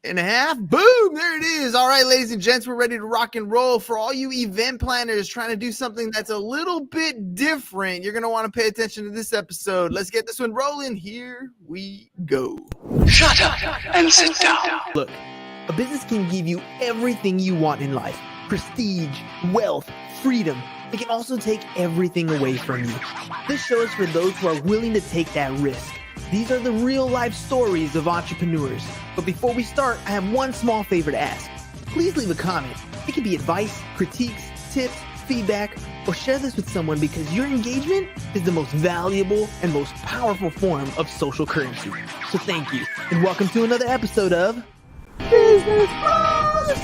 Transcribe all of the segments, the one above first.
and a half. Boom, there it is. All right, ladies and gents, we're ready to rock and roll. For all you event planners trying to do something that's a little bit different, you're going to want to pay attention to this episode. Let's get this one rolling. Here we go. Shut up and sit down. Look, a business can give you everything you want in life. Prestige, wealth, freedom. It can also take everything away from you. This show is for those who are willing to take that risk. These are the real life stories of entrepreneurs. But before we start, I have one small favor to ask. Please leave a comment. It can be advice, critiques, tips, feedback, or share this with someone because your engagement is the most valuable and most powerful form of social currency. So thank you, and welcome to another episode of Business Boss!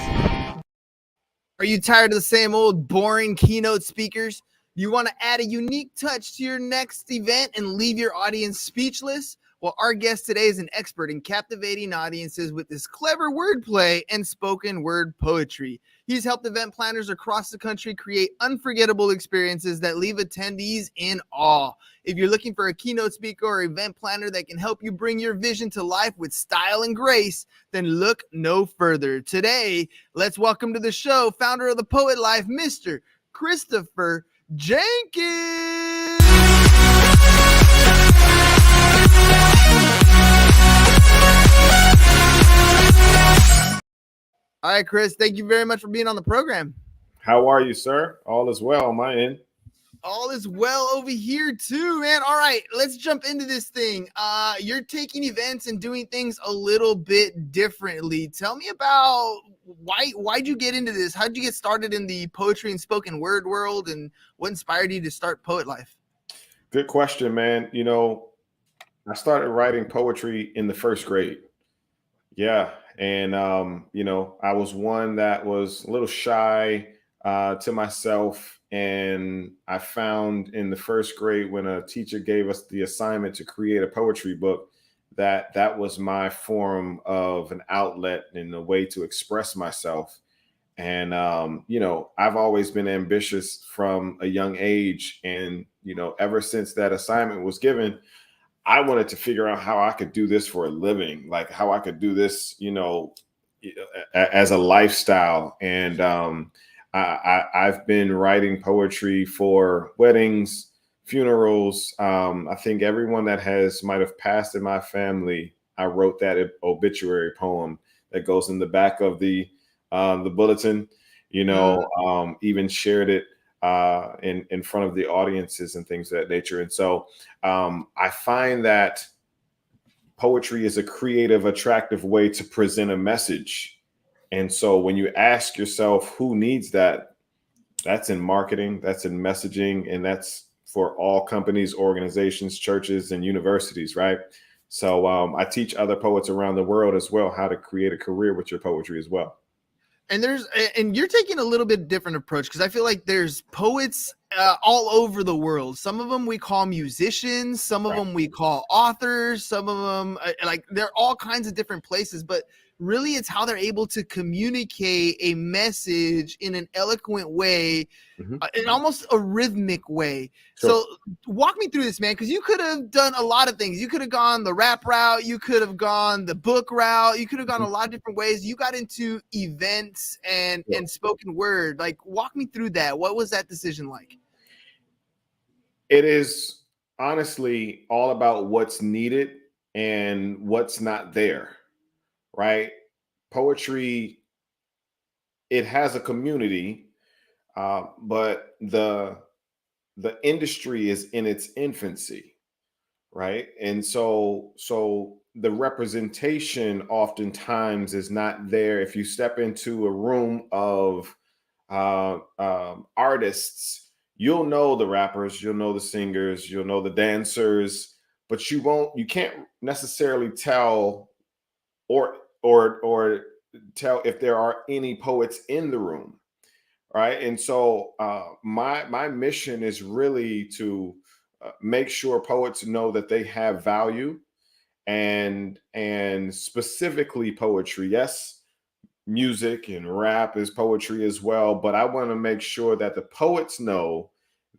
Are you tired of the same old boring keynote speakers? Do you want to add a unique touch to your next event and leave your audience speechless? Well, our guest today is an expert in captivating audiences with his clever wordplay and spoken word poetry. He's helped event planners across the country create unforgettable experiences that leave attendees in awe. If you're looking for a keynote speaker or event planner that can help you bring your vision to life with style and grace, then look no further. Today, let's welcome to the show founder of the Poet Life, Mr. Christopher Jenkins. All right, Chris, thank you very much for being on the program. How are you, sir? All is well on my end. All is well over here too, man. All right, let's jump into this thing. You're taking events and doing things a little bit differently. Tell me about why'd you get into this? How'd you get started in the poetry and spoken word world, and what inspired you to start Poet Life? Good question, man. You know, I started writing poetry in the first grade. Yeah. And, I was one that was a little shy to myself. And I found in the first grade when a teacher gave us the assignment to create a poetry book, that was my form of an outlet and a way to express myself. And, I've always been ambitious from a young age. And, ever since that assignment was given, I wanted to figure out how I could do this for a living, like how I could do this, as a lifestyle. And I've been writing poetry for weddings, funerals. I think everyone that might have passed in my family, I wrote that obituary poem that goes in the back of the bulletin, even shared it in front of the audiences and things of that nature. And so I find that poetry is a creative, attractive way to present a message. And so when you ask yourself who needs that, that's in marketing, that's in messaging, and that's for all companies, organizations, churches, and universities, right? So I teach other poets around the world as well how to create a career with your poetry as well. And you're taking a little bit different approach, because I feel like there's poets all over the world. Some of them we call musicians, some of them we call authors, some of them they're all kinds of different places, but really it's how they're able to communicate a message in an eloquent way, in almost a rhythmic way. Sure. So walk me through this, man, because you could have done a lot of things. You could have gone the rap route, you could have gone the book route, you could have gone a lot of different ways. You got into events and spoken word. Like, walk me through that. What was that decision like? It is honestly all about what's needed and what's not there, right? Poetry, it has a community, but the industry is in its infancy, right? And so the representation oftentimes is not there. If you step into a room of artists, you'll know the rappers, you'll know the singers, you'll know the dancers, but you can't necessarily tell or tell if there are any poets in the room, right? And so my mission is really to make sure poets know that they have value, and specifically poetry. Yes, music and rap is poetry as well, but I want to make sure that the poets know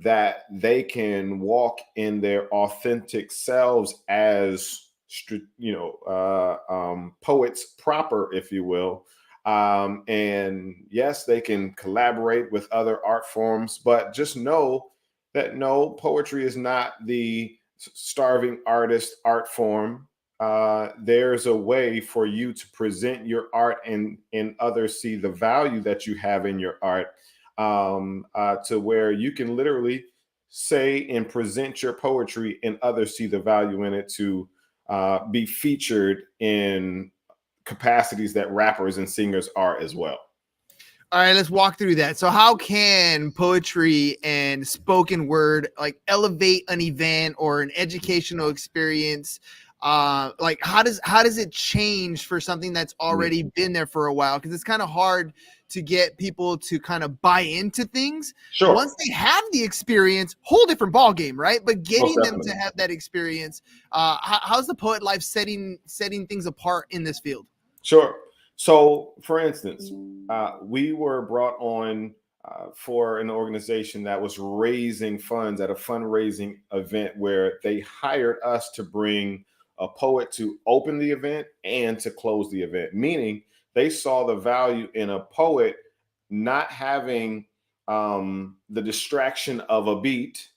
that they can walk in their authentic selves as poets proper, if you will. And yes, they can collaborate with other art forms, but just know that no, poetry is not the starving artist art form. There's a way for you to present your art and others see the value that you have in your art, to where you can literally say and present your poetry and others see the value in it to be featured in capacities that rappers and singers are as well. All right, let's walk through that. So how can poetry and spoken word like elevate an event or an educational experience? Like how does it change for something that's already been there for a while? Because it's kind of hard to get people to kind of buy into things. Sure. Once they have the experience, whole different ball game, right? But getting Most them to definitely. have that experience, how's the poet life setting things apart in this field? Sure. So, for instance, we were brought on for an organization that was raising funds at a fundraising event where they hired us to bring a poet to open the event and to close the event, meaning they saw the value in a poet not having the distraction of a beat,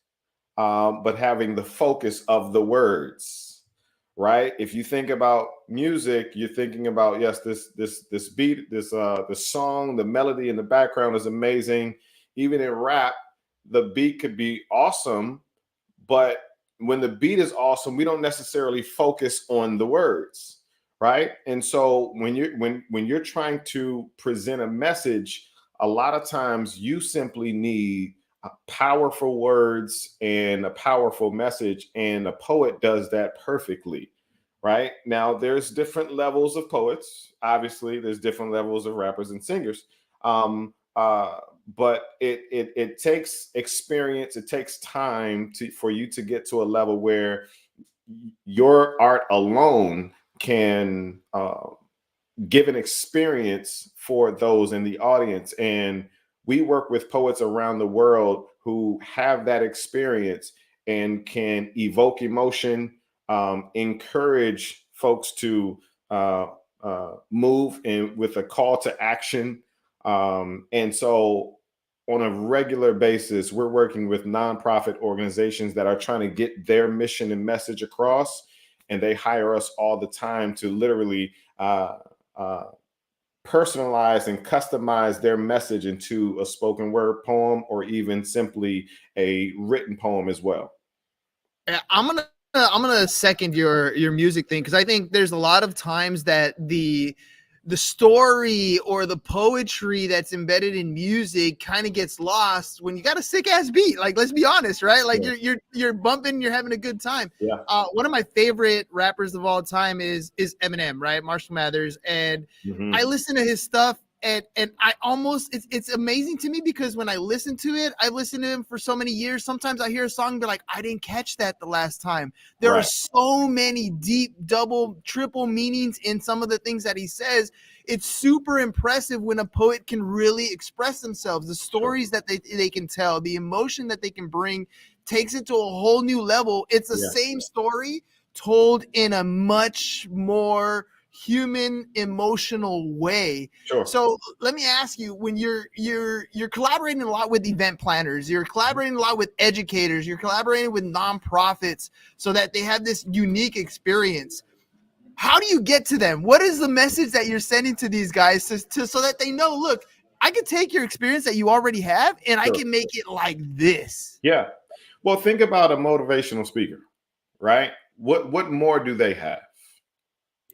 but having the focus of the words. Right? If you think about music, you're thinking about, yes, this beat, the song, the melody in the background is amazing. Even in rap, the beat could be awesome, but when the beat is awesome, we don't necessarily focus on the words, right? And so when you're trying to present a message, a lot of times you simply need powerful words and a powerful message, and a poet does that perfectly. Right? Now there's different levels of poets. Obviously there's different levels of rappers and singers. But it takes experience, it takes time for you to get to a level where your art alone can give an experience for those in the audience. And we work with poets around the world who have that experience and can evoke emotion, encourage folks to move and with a call to action. And so on a regular basis, we're working with nonprofit organizations that are trying to get their mission and message across. And they hire us all the time to literally personalize and customize their message into a spoken word poem or even simply a written poem as well. Yeah, I'm gonna second your music thing, because I think there's a lot of times that the story or the poetry that's embedded in music kind of gets lost when you got a sick ass beat. Like, let's be honest, right? Like you're bumping, you're having a good time. Yeah. One of my favorite rappers of all time is Eminem, right? Marshall Mathers, and I listen to his stuff. And I almost, it's amazing to me, because when I listen to it, I've listened to him for so many years. Sometimes I hear a song and be like, I didn't catch that the last time. There are so many deep, double, triple meanings in some of the things that he says. It's super impressive when a poet can really express themselves, the stories that they can tell, the emotion that they can bring takes it to a whole new level. It's the same story told in a much more human, emotional way. Sure. So let me ask you, when you're collaborating a lot with event planners, you're collaborating a lot with educators, you're collaborating with nonprofits so that they have this unique experience. How do you get to them? What is the message that you're sending to these guys so that they know, look, I can take your experience that you already have and I can make it like this? Yeah. Well, think about a motivational speaker, right? What more do they have?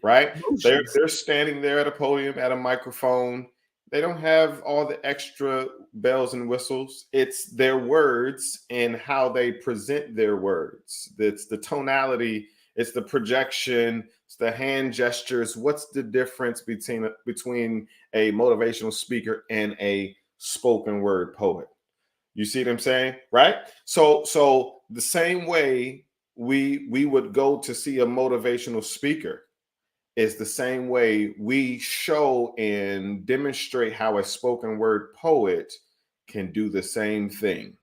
Right? They're standing there at a podium, at a microphone. They don't have all the extra bells and whistles. It's their words and how they present their words. It's the tonality, it's the projection, it's the hand gestures. What's the difference between a motivational speaker and a spoken word poet? You see what I'm saying? Right? So the same way we would go to see a motivational speaker is the same way we show and demonstrate how a spoken word poet can do the same thing.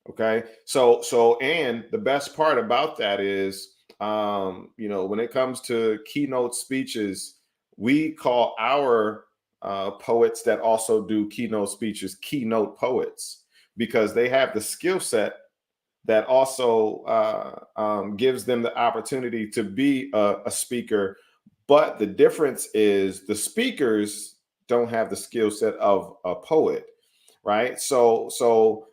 Okay. So and the best part about that is When it comes to keynote speeches, we call our poets that also do keynote speeches keynote poets, because they have the skill set that also gives them the opportunity to be a speaker. But the difference is the speakers don't have the skill set of a poet, right? So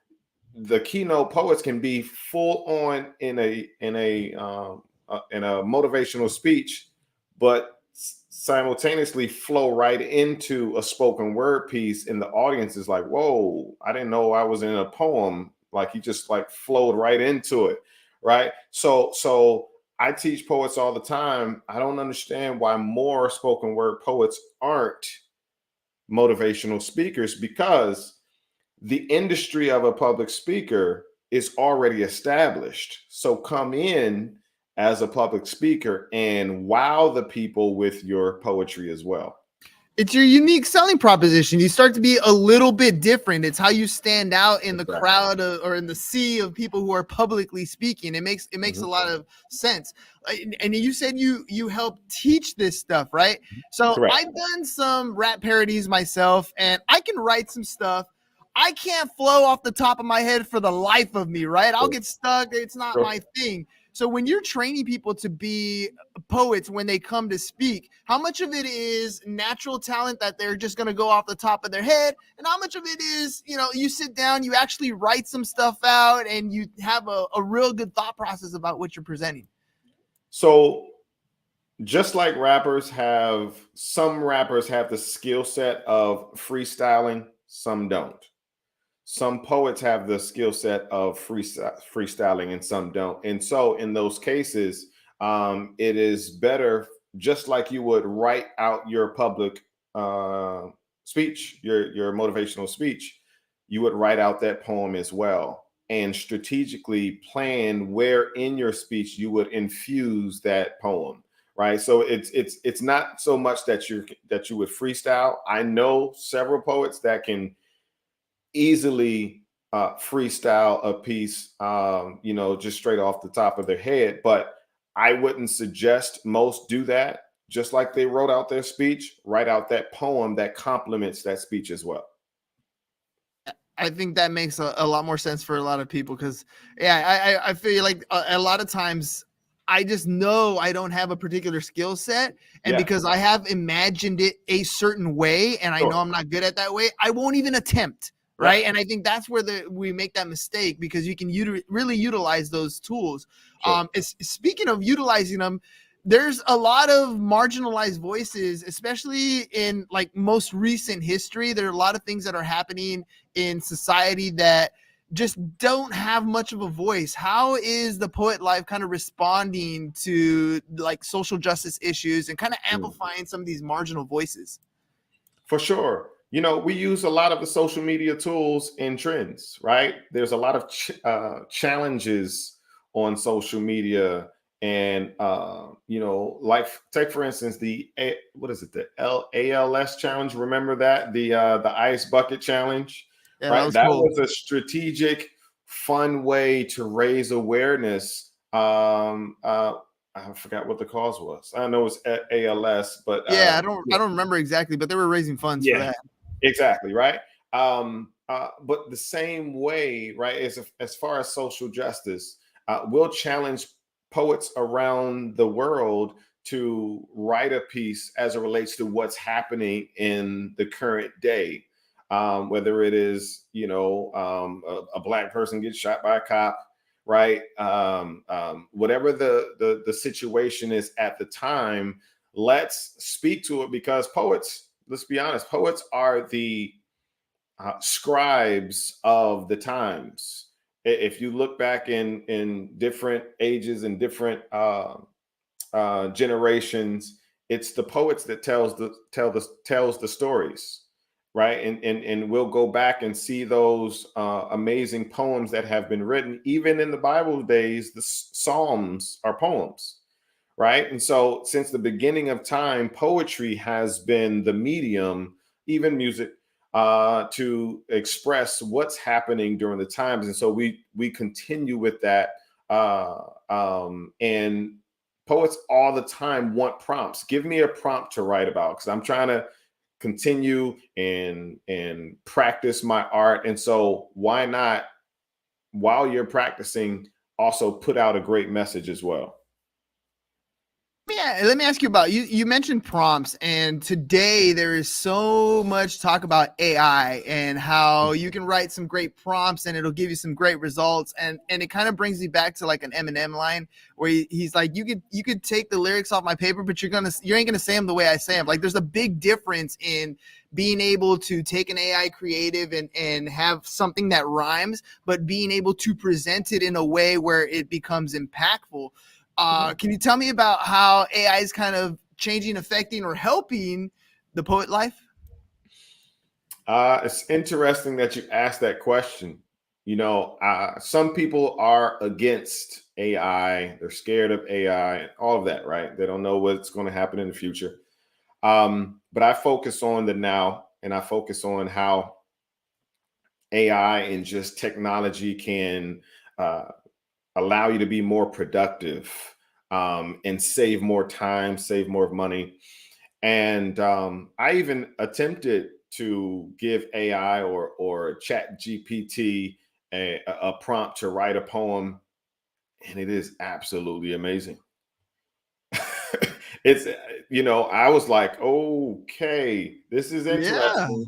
the keynote poets can be full on in a motivational speech, but simultaneously flow right into a spoken word piece, and the audience is like, whoa, I didn't know I was in a poem. Like, he just like flowed right into it, right? So I teach poets all the time. I don't understand why more spoken word poets aren't motivational speakers, because the industry of a public speaker is already established. So come in as a public speaker and wow the people with your poetry as well. It's your unique selling proposition. You start to be a little bit different. It's how you stand out in the crowd or in the sea of people who are publicly speaking. It makes a lot of sense. And you said you help teach this stuff, right? So Correct. I've done some rap parodies myself, and I can write some stuff. I can't flow off the top of my head for the life of me, right? I'll get stuck. It's not my thing. So when you're training people to be poets when they come to speak, how much of it is natural talent that they're just going to go off the top of their head, and how much of it is, you sit down, you actually write some stuff out, and you have a real good thought process about what you're presenting? So just like some rappers have the skill set of freestyling, some don't. Some poets have the skill set of freestyling and some don't. And so in those cases, it is better, just like you would write out your public speech, your motivational speech, you would write out that poem as well, and strategically plan where in your speech you would infuse that poem. Right. So it's not so much that you would freestyle. I know several poets that can easily freestyle a piece, just straight off the top of their head. But I wouldn't suggest most do that. Just like they wrote out their speech, write out that poem that complements that speech as well. I think that makes a lot more sense for a lot of people, because, I feel like a lot of times I just know I don't have a particular skill set. And because I have imagined it a certain way and I know I'm not good at that way, I won't even attempt. Right. And I think that's where we make that mistake, because you can really utilize those tools. Speaking of utilizing them, there's a lot of marginalized voices, especially in like most recent history. There are a lot of things that are happening in society that just don't have much of a voice. How is the Poet Life kind of responding to like social justice issues and kind of amplifying some of these marginal voices? For sure. We use a lot of the social media tools and trends, right? There's a lot of challenges on social media. And, like take, for instance, the ALS challenge. Remember that? The ice bucket challenge, right? That was a strategic, fun way to raise awareness. I forgot what the cause was. I know it's ALS, but I don't remember exactly, but they were raising funds for that. Exactly, right. But the same way, right, as far as social justice, we'll challenge poets around the world to write a piece as it relates to what's happening in the current day. Whether it is, a Black person gets shot by a cop, right? Whatever the situation is at the time, let's speak to it, because poets, let's be honest, poets are the scribes of the times. If you look back in different ages and different generations, it's the poets that tells the stories, right? And we'll go back and see those amazing poems that have been written. Even in the Bible days, the Psalms are poems. Right. And so since the beginning of time, poetry has been the medium, even music, to express what's happening during the times. And so we continue with that. And poets all the time want prompts. Give me a prompt to write about, because I'm trying to continue and practice my art. And so why not, while you're practicing, also put out a great message as well? Yeah, let me ask you about you. You mentioned prompts, and today there is so much talk about AI and how you can write some great prompts and it'll give you some great results. And it kind of brings me back to like an Eminem line where he's like, you could take the lyrics off my paper, but you ain't gonna say them the way I say them. Like, there's a big difference in being able to take an AI creative and have something that rhymes, but being able to present it in a way where it becomes impactful. Can you tell me about how AI is kind of changing, affecting, or helping the poet life? It's interesting that you asked that question. Some people are against AI. They're scared of AI and all of that, right? They don't know what's going to happen in the future. But I focus on the now, and I focus on how AI and just technology can allow you to be more productive, and save more time, save more money. And I even attempted to give AI or Chat GPT a prompt to write a poem, and it is absolutely amazing. It's, I was like, okay, this is Yeah. interesting.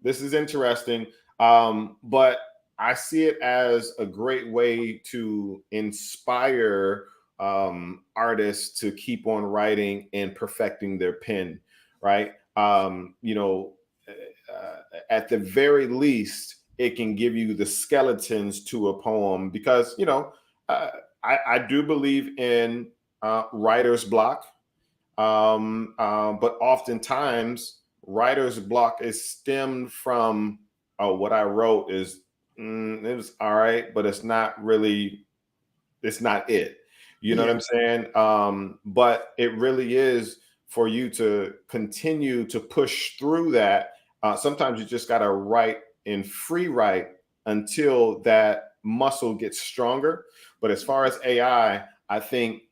This is interesting. But I see it as a great way to inspire artists to keep on writing and perfecting their pen, right? At the very least, it can give you the skeletons to a poem, because, uh, I do believe in writer's block. But oftentimes, writer's block is stemmed from, oh, what I wrote is, it was all right, but it's not really, it's not it. You know what Yeah. I'm saying? But it really is for you to continue to push through that. Sometimes you just got to write in free write until that muscle gets stronger. But as far as I think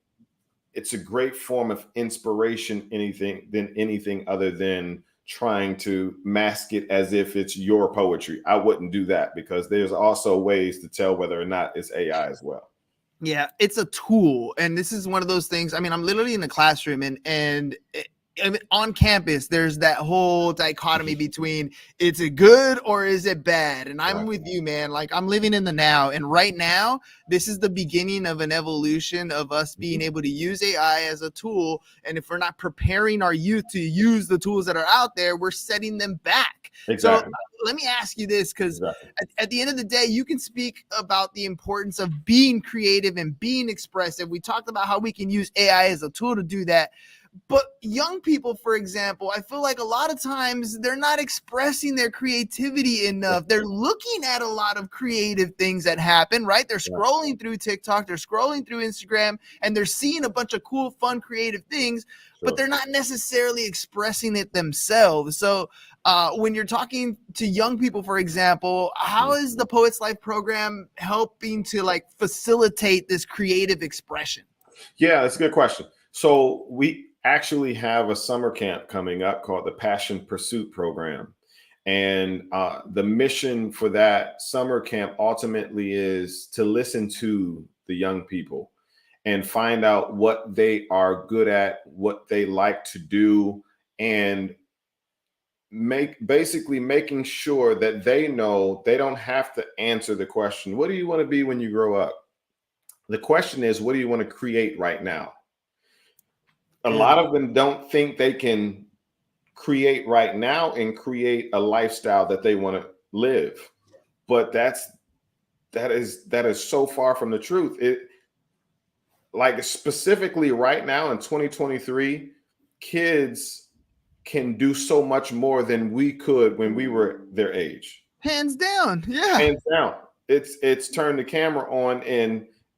it's a great form of inspiration, anything other than trying to mask it as if it's your poetry. I wouldn't do that, because there's also ways to tell whether or not it's AI as well. Yeah, it's a tool, and this is one of those things. I mean, I'm literally in a classroom, I mean, on campus, there's that whole dichotomy between it's a good or is it bad, and I'm Right. with you, man. Like, I'm living in the now, and right now, this is the beginning of an evolution of us being able to use AI as a tool. And if we're not preparing our youth to use the tools that are out there, we're setting them back. So Exactly. let me ask you this, because Exactly. at the end of the day, you can speak about the importance of being creative and being expressive. We talked about how we can use AI as a tool to do that. But young people, for example, I feel like a lot of times they're not expressing their creativity enough. They're looking at a lot of creative things that happen, right? They're Yeah. scrolling through TikTok, they're scrolling through Instagram, and they're seeing a bunch of cool, fun, creative things, but Sure. they're not necessarily expressing it themselves. So when you're talking to young people, for example, how is the Poets Life program helping to like facilitate this creative expression? Yeah, that's a good question. So we actually have a summer camp coming up called the Passion Pursuit Program. And the mission for that summer camp ultimately is to listen to the young people and find out what they are good at, what they like to do, and making sure that they know they don't have to answer the question, what do you want to be when you grow up? The question is, what do you want to create right now? A Good. lot of them don't think they can create right now and create a lifestyle that they want to live. But that is so far from the truth. It, like, specifically right now in 2023, kids can do so much more than we could when we were their age. Hands down. Yeah. Hands down. It's turn the camera on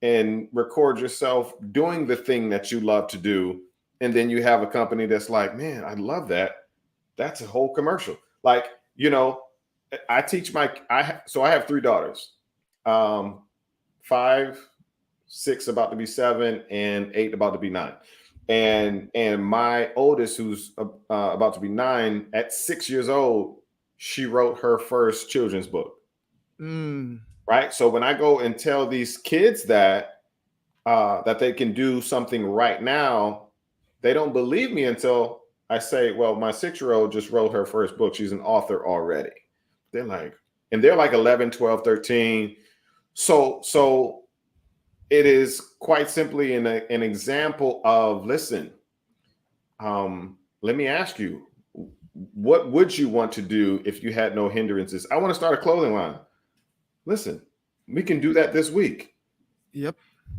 and record yourself doing the thing that you love to do. And then you have a company that's like, man, I love that. That's a whole commercial. Like, I teach so I have three daughters, 5, 6 about to be 7, and 8 about to be 9. And my oldest, who's about to be 9, at 6 years old, she wrote her first children's book. Right. So when I go and tell these kids that they can do something right now, they don't believe me until I say, well, my 6-year-old just wrote her first book. She's an author already. They're like 11, 12, 13. So it is quite simply an example of, listen, let me ask you, what would you want to do if you had no hindrances? I want to start a clothing line. Listen, we can do that this week. Yep.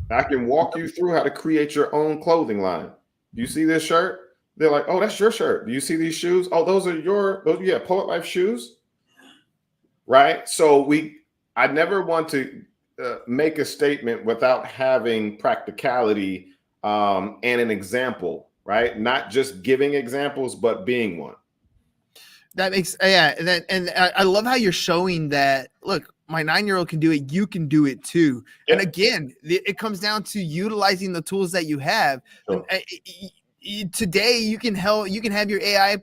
I can walk you through how to create your own clothing line. Do you see this shirt? They're like, oh, that's your shirt. Do you see these shoes? Oh, those are Poet Life shoes. Right. So I never want to make a statement without having practicality and an example, right? Not just giving examples, but being one. That makes, and I love how you're showing that, look, my 9-year-old can do it. You can do it too. Yeah. And again, it comes down to utilizing the tools that you have. Sure. Today, you can have your AI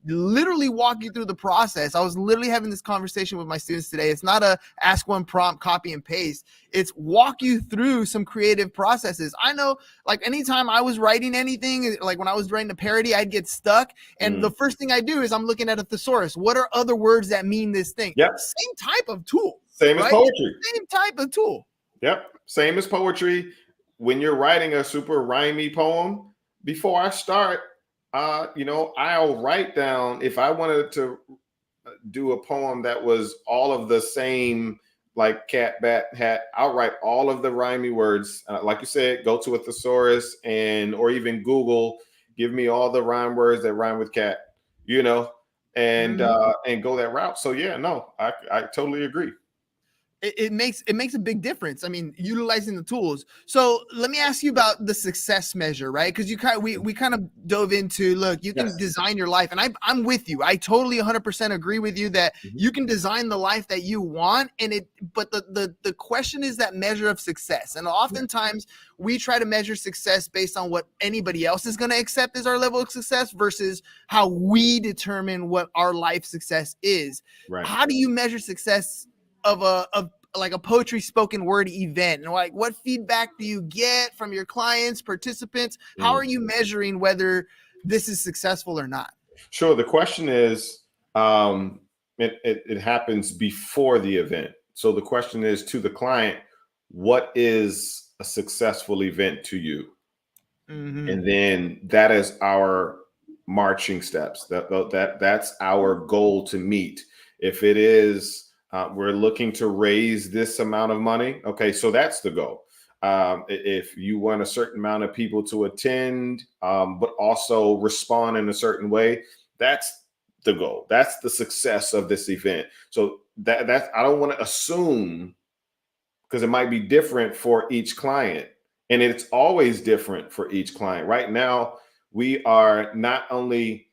literally walk you through the process. I was literally having this conversation with my students today. It's not a ask one prompt, copy and paste. It's walk you through some creative processes. I know, like, anytime I was writing anything, like when I was writing a parody, I'd get stuck. And the first thing I do is I'm looking at a thesaurus. What are other words that mean this thing? Yep. Same type of tool. Same as poetry. Same type of tool. Yep. Same as poetry. When you're writing a super rhymey poem, before I start, I'll write down, if I wanted to do a poem that was all of the same, like cat, bat, hat, I'll write all of the rhymey words. Like you said, go to a thesaurus or even Google, give me all the rhyme words that rhyme with cat, and go that route. So yeah, no, I totally agree. It makes a big difference. I mean, utilizing the tools. So let me ask you about the success measure, right? Because we kind of dove into, look, you can design your life, and I'm with you. I totally 100% agree with you that you can design the life that you want, but the question is that measure of success. And oftentimes we try to measure success based on what anybody else is going to accept as our level of success versus how we determine what our life success is. Right. How do you measure success of like a poetry spoken word event? And like, what feedback do you get from your clients, participants? How are you measuring whether this is successful or not? Sure. The question is, it happens before the event. So the question is to the client, what is a successful event to you? And then that is our marching steps. That's our goal to meet. If it is, we're looking to raise this amount of money. Okay, so that's the goal. If you want a certain amount of people to attend, but also respond in a certain way, that's the goal. That's the success of this event. So that's, I don't want to assume, because it might be different for each client, and it's always different for each client. Right now, we are not only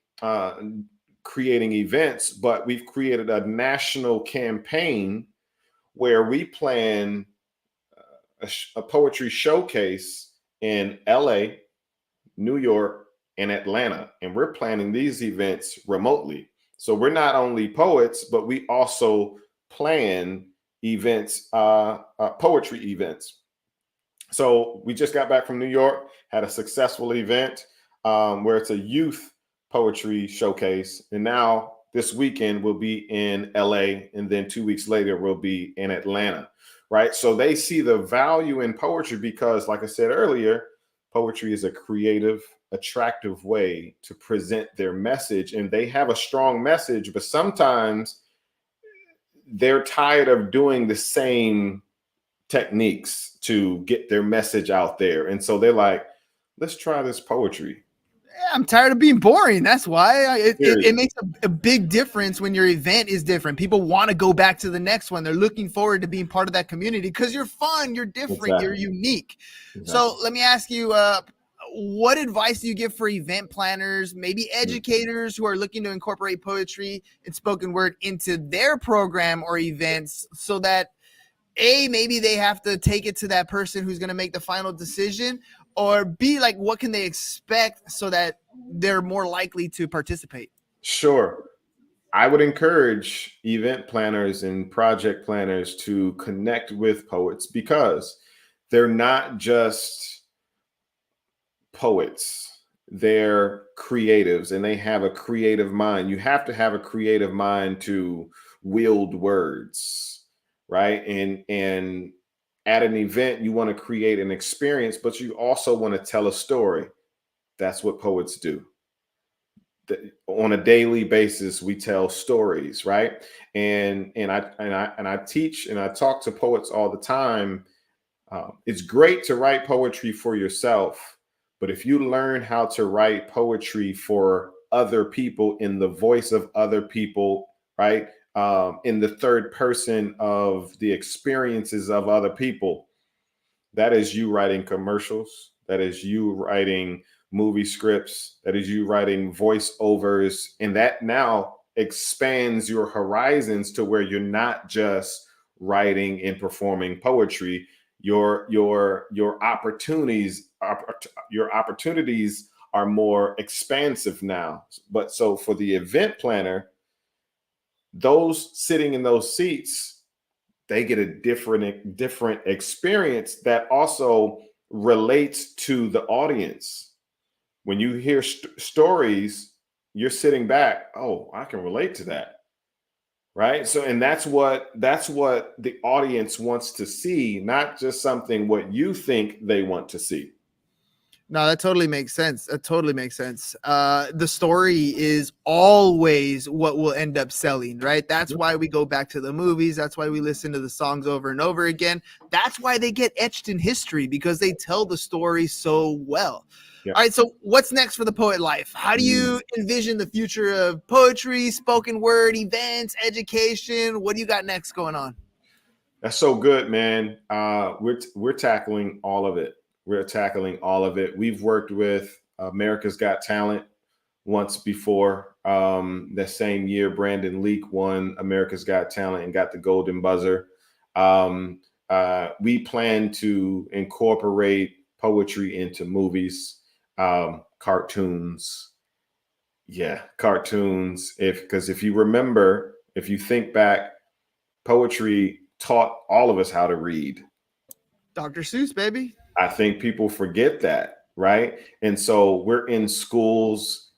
creating events, but we've created a campaign where we plan a poetry showcase in LA, New York, and Atlanta. And we're planning these events remotely. So we're not only poets, but we also plan events, poetry events. So we just got back from New York, had a successful event where it's a youth poetry showcase, and now this weekend we'll be in LA, and then 2 weeks later we'll be in Atlanta, right? So they see the value in poetry because, like I said earlier, poetry is a creative, attractive way to present their message, and they have a strong message, but sometimes they're tired of doing the same techniques to get their message out there, and so they're like, let's try this poetry. I'm tired of being boring. That's why it makes a big difference when your event is different. People want to go back to the next one. They're looking forward to being part of that community because you're fun, you're different, You're unique. So let me ask you, what advice do you give for event planners, maybe educators who are looking to incorporate poetry and spoken word into their program or events so that A, maybe they have to take it to that person who's going to make the final decision, or B, like what can they expect so that they're more likely to participate? Sure. I would encourage event planners and project planners to connect with poets because they're not just poets, they're creatives and they have a creative mind. You have to have a creative mind to wield words, right? And at an event, you want to create an experience, but you also want to tell a story. That's what poets do. On a daily basis, we tell stories, right? And I teach and I talk to poets all the time. It's great to write poetry for yourself, but if you learn how to write poetry for other people in the voice of other people, right? In the third person of the experiences of other people, that is you writing commercials. That is you writing movie scripts. That is you writing voiceovers. And that now expands your horizons to where you're not just writing and performing poetry. Your opportunities are more expansive now. But so for the event planner, those sitting in those seats, they get a different experience that also relates to the audience. When you hear stories, you're sitting back, oh, I can relate to that. Right? So, and that's what the audience wants to see, not just something what you think they want to see. No, that totally makes sense. That totally makes sense. The story is always what will end up selling, right? That's why we go back to the movies. That's why we listen to the songs over and over again. That's why they get etched in history, because they tell the story so well. Yeah. All right, so what's next for the Poet Life? How do you envision the future of poetry, spoken word, events, education? What do you got next going on? That's so good, man. We're tackling all of it. We're tackling all of it. We've worked with America's Got Talent once before. The same year, Brandon Leak won America's Got Talent and got the golden buzzer. We plan to incorporate poetry into movies, cartoons. Yeah, cartoons. Because if you remember, if you think back, poetry taught all of us how to read. Dr. Seuss, baby. I think people forget that, right? And so we're in schools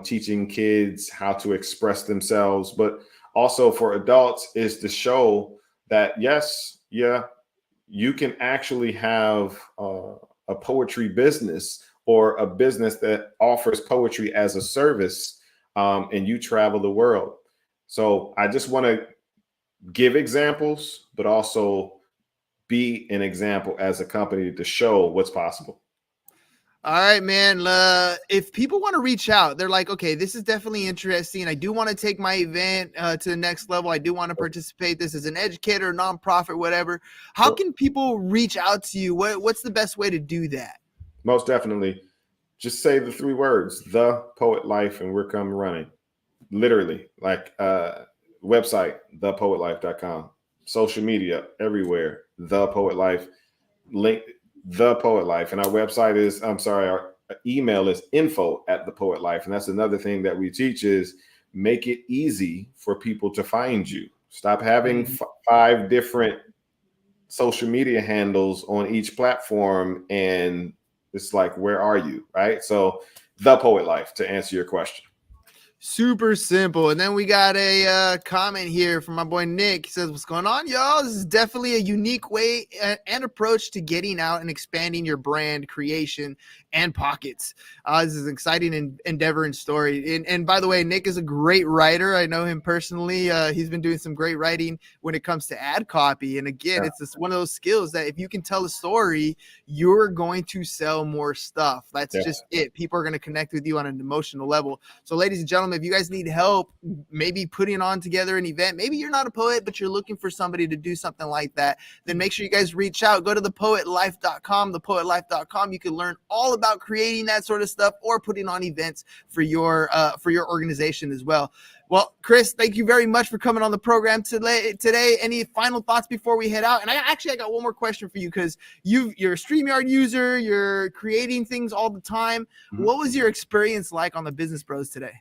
teaching kids how to express themselves, but also for adults is to show that, yes, yeah, you can actually have a poetry business or a business that offers poetry as a service, and you travel the world. So I just want to give examples, but also be an example as a company to show what's possible. All right, man. If people want to reach out, they're like, okay, this is definitely interesting. I do want to take my event to the next level. I do want to participate. This is an educator, nonprofit, whatever. How can people reach out to you? What's the best way to do that? Most definitely. Just say the 3 words, The Poet Life, and we're coming running. Literally, like website, thepoetlife.com. Social media, everywhere, The Poet Life. Link, The Poet Life. And our website is, our email is info@thepoetlife. And that's another thing that we teach is make it easy for people to find you. Stop having 5 different social media handles on each platform. And it's like, where are you? Right? So The Poet Life, to answer your question. Super simple. And then we got a comment here from my boy Nick. He says, what's going on, y'all? This is definitely a unique way and approach to getting out and expanding your brand creation and pockets. This is an exciting endeavor and story. And by the way, Nick is a great writer. I know him personally. He's been doing some great writing when it comes to ad copy. And again, it's just one of those skills that if you can tell a story, you're going to sell more stuff. That's just it. People are going to connect with you on an emotional level. So ladies and gentlemen, if you guys need help, maybe putting on together an event, maybe you're not a poet, but you're looking for somebody to do something like that, then make sure you guys reach out. Go to thepoetlife.com, thepoetlife.com. You can learn all about creating that sort of stuff or putting on events for your organization as well. Well, Chris, thank you very much for coming on the program today. Any final thoughts before we head out? And I got one more question for you, because you're a StreamYard user, you're creating things all the time. Mm-hmm. What was your experience like on the Business Bros today?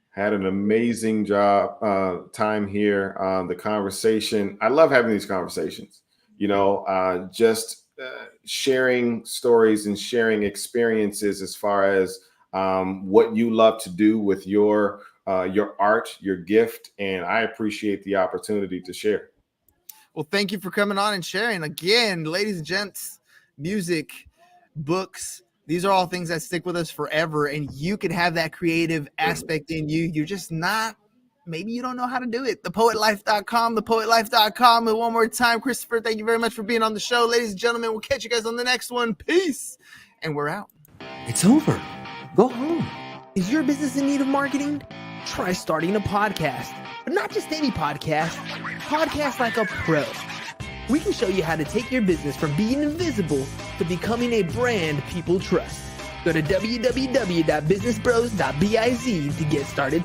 Had an amazing time here. The conversation, I love having these conversations, just sharing stories and sharing experiences as far as what you love to do with your art, your gift, and I appreciate the opportunity to share. Well, thank you for coming on and sharing. Again, ladies and gents, music, books, these are all things that stick with us forever, and you can have that creative aspect in you. You're just not, maybe you don't know how to do it. Thepoetlife.com, thepoetlife.com. And one more time, Christopher, thank you very much for being on the show. Ladies and gentlemen, we'll catch you guys on the next one. Peace. And we're out. It's over. Go home. Is your business in need of marketing? Try starting a podcast, but not just any podcast. Podcast like a pro. We can show you how to take your business from being invisible to becoming a brand people trust. Go to www.businessbros.biz to get started